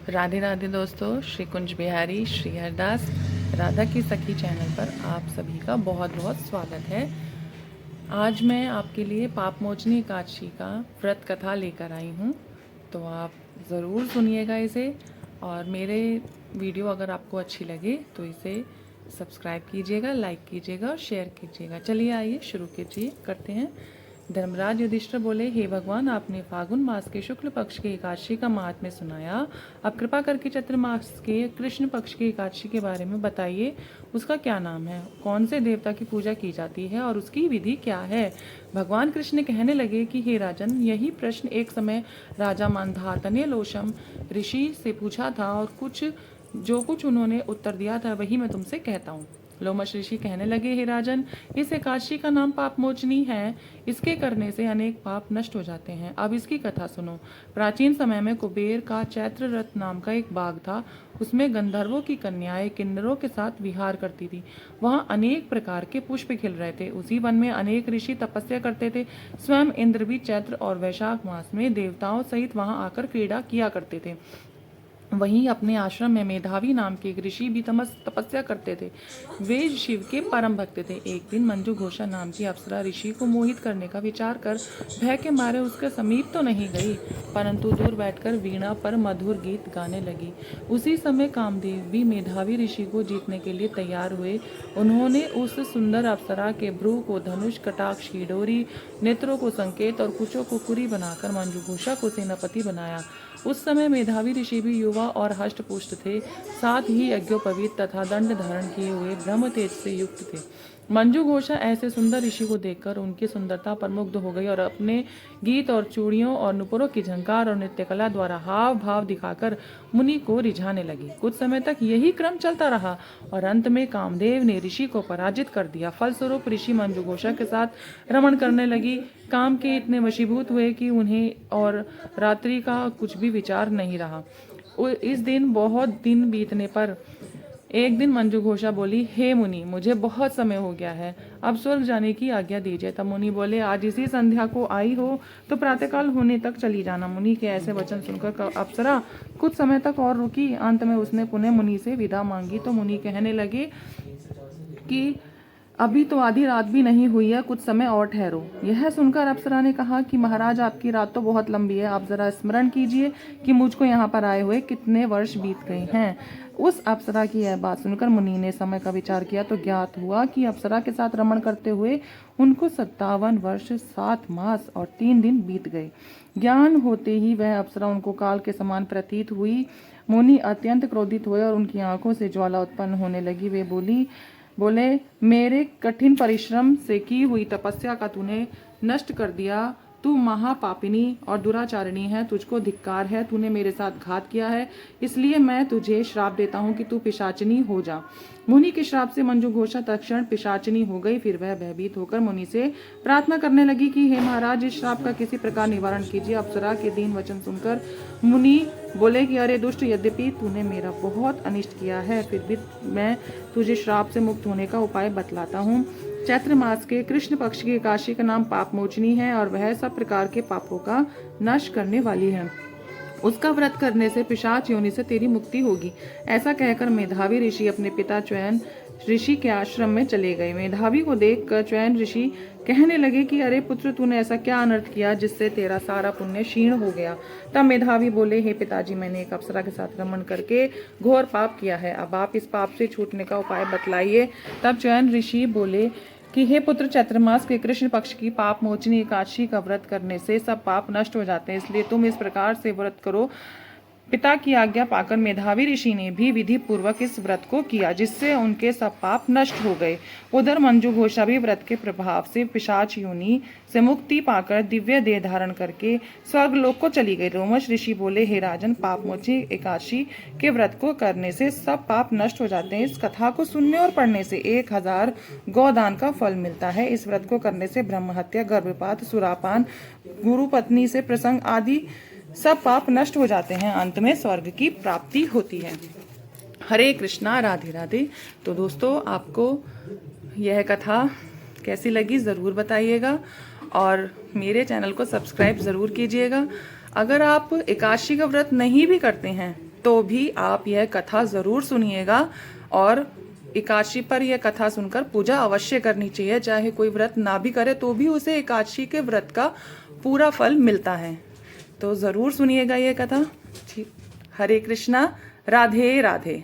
राधे राधे दोस्तों, श्री कुंज बिहारी श्री हरदास राधा की सखी चैनल पर आप सभी का बहुत बहुत स्वागत है। आज मैं आपके लिए पापमोचनी एकादशी का व्रत कथा लेकर आई हूँ, तो आप ज़रूर सुनिएगा इसे। और मेरे वीडियो अगर आपको अच्छी लगे तो इसे सब्सक्राइब कीजिएगा, लाइक कीजिएगा और शेयर कीजिएगा। चलिए आइए शुरू करते हैं। धर्मराज युधिष्ठिर बोले, हे भगवान, आपने फागुन मास के शुक्ल पक्ष के एकादशी का महात्म्य सुनाया। अब कृपा करके चैत्र मास के कृष्ण पक्ष की एकादशी के बारे में बताइए। उसका क्या नाम है, कौन से देवता की पूजा की जाती है और उसकी विधि क्या है। भगवान कृष्ण कहने लगे कि हे राजन, यही प्रश्न एक समय राजा मंधातने लोशम ऋषि से पूछा था और जो कुछ उन्होंने उत्तर दिया था वही मैं तुमसे कहता हूँ। लोमश ऋषि कहने लगे, हे राजन, इस एकादशी का नाम पापमोचनी है। इसके करने से अनेक पाप नष्ट हो जाते हैं। अब इसकी कथा सुनो। प्राचीन समय में कुबेर का चैत्र रथ नाम का एक बाग था। उसमें गंधर्वों की कन्याएं किन्नरों के साथ विहार करती थी। वहाँ अनेक प्रकार के पुष्प खिल रहे थे। उसी वन में अनेक ऋषि तपस्या करते थे। स्वयं इंद्र भी चैत्र और वैशाख मास में देवताओं सहित वहाँ आकर क्रीड़ा किया करते थे। वहीं अपने आश्रम में मेधावी नाम के एक ऋषि भी तपस्या करते थे। वे शिव के परम भक्त थे। एक दिन मंजू घोषा नाम की अप्सरा ऋषि को मोहित करने का विचार कर भय के मारे उसके समीप तो नहीं गई, परंतु दूर बैठकर वीणा पर मधुर गीत गाने लगी। उसी समय कामदेव भी मेधावी ऋषि को जीतने के लिए तैयार हुए। उन्होंने उस सुंदर अप्सरा के भ्रू को धनुष, कटाक्ष की डोरी, नेत्रों को संकेत और कुचों को कुरी बनाकर मंजू घोषा को सेनापति बनाया। उस समय मेधावी ऋषि भी युवा और हष्ट पुष्ट थे, साथ ही यज्ञोपवीत तथा दंड धारण किए हुए ब्रह्म तेज से युक्त थे। मंजू घोषा ऐसे सुंदर ऋषि को देखकर उनकी सुंदरता पर मुग्ध हो गई और अपने गीत और चूड़ियों और नुपुरों की झंकार और नृत्य कला द्वारा हाव भाव दिखाकर मुनि को रिझाने लगी। कुछ समय तक यही क्रम चलता रहा और अंत में कामदेव ने ऋषि को पराजित कर दिया। फलस्वरूप ऋषि मंजू घोषा के साथ रमण करने लगी। काम के इतने वशीभूत हुए कि उन्हें और रात्रि का कुछ भी विचार नहीं रहा। इस दिन बहुत दिन बीतने पर एक दिन मंजू घोषा बोली, हे मुनि, मुझे बहुत समय हो गया है, अब स्वर्ग जाने की आज्ञा दीजिए। तब मुनि बोले, आज इसी संध्या को आई हो तो प्रातःकाल होने तक चली जाना। मुनि के ऐसे वचन सुनकर अप्सरा कुछ समय तक और रुकी। अंत में उसने पुनः मुनि से विदा मांगी तो मुनि कहने लगे कि अभी तो आधी रात भी नहीं हुई है, कुछ समय और ठहरो। यह सुनकर अप्सरा ने कहा कि महाराज, आपकी रात तो बहुत लंबी है, आप जरा स्मरण कीजिए कि मुझको यहाँ पर आए हुए कितने वर्ष बीत गए हैं। उस अप्सरा की यह बात सुनकर मुनि ने समय का विचार किया तो ज्ञात हुआ कि अप्सरा के साथ रमण करते हुए उनको 57 वर्ष 7 मास और 3 दिन बीत गए। ज्ञान होते ही वह अप्सरा उनको काल के समान प्रतीत हुई। मुनि अत्यंत क्रोधित हुए और उनकी आंखों से ज्वाला उत्पन्न होने लगी। वे बोले, मेरे कठिन परिश्रम से की हुई तपस्या का तूने नष्ट कर दिया। तू महापापिनी और दुराचारिणी है, तुझको धिक्कार है, तूने मेरे साथ घात किया है, इसलिए मैं तुझे श्राप देता हूँ कि तू पिशाचिनी हो जा। मुनि के श्राप से मंजू घोषा तत्क्षण पिशाचिनी हो गई। फिर वह भयभीत होकर मुनि से प्रार्थना करने लगी कि हे महाराज, इस श्राप का किसी प्रकार निवारण कीजिए। अप्सरा के दीन वचन सुनकर मुनि बोले कि अरे दुष्ट, यद्यपि तूने मेरा बहुत अनिष्ट किया है, फिर भी मैं तुझे श्राप से मुक्त होने का उपाय बतलाता हूँ। चैत्र मास के कृष्ण पक्ष की एकादशी का नाम पापमोचनी है और वह सब प्रकार के पापों का नाश करने वाली है। उसका व्रत करने से पिशाच योनि से तेरी मुक्ति होगी। ऐसा कहकर मेधावी ऋषि अपने पिता च्यवन ऋषि के आश्रम में चले गए। मेधावी को देखकर च्यवन ऋषि कहने लगे कि अरे पुत्र, तूने ऐसा क्या अनर्थ किया जिससे तेरा सारा पुण्य क्षीण हो गया। तब मेधावी बोले, हे पिताजी, मैंने एक अप्सरा के साथ रमण करके घोर पाप किया है। अब आप इस पाप से छूटने का उपाय बतलाइए। तब च्यवन ऋषि बोले कि हे पुत्र, चैत्र मास के कृष्ण पक्ष की पाप मोचनी एकादशी का व्रत करने से सब पाप नष्ट हो जाते हैं, इसलिए तुम इस प्रकार से व्रत करो। पिता की आज्ञा पाकर मेधावी ऋषि ने भी विधि पूर्वक इस व्रत को किया, जिससे उनके सब पाप नष्ट हो गए। उधर मंजू घोषा भी व्रत के प्रभाव से पिशाच योनि से मुक्ति पाकर दिव्य देह धारण करके स्वर्ग लोक को चली गई। रोमश ऋषि बोले, हे राजन, पाप मोचनी एकादशी के व्रत को करने से सब पाप नष्ट हो जाते हैं। इस कथा को सुनने और पढ़ने से 1000 गौदान का फल मिलता है। इस व्रत को करने से ब्रह्म हत्या, गर्भपात, सुरापान, गुरु पत्नी से प्रसंग आदि सब पाप नष्ट हो जाते हैं। अंत में स्वर्ग की प्राप्ति होती है। हरे कृष्णा, राधे राधे। तो दोस्तों, आपको यह कथा कैसी लगी ज़रूर बताइएगा और मेरे चैनल को सब्सक्राइब ज़रूर कीजिएगा। अगर आप एकादशी का व्रत नहीं भी करते हैं तो भी आप यह कथा ज़रूर सुनिएगा और एकादशी पर यह कथा सुनकर पूजा अवश्य करनी चाहिए। चाहे कोई व्रत ना भी करे तो भी उसे एकादशी के व्रत का पूरा फल मिलता है। तो ज़रूर सुनिएगा ये कथा। ठीक, हरे कृष्णा, राधे राधे।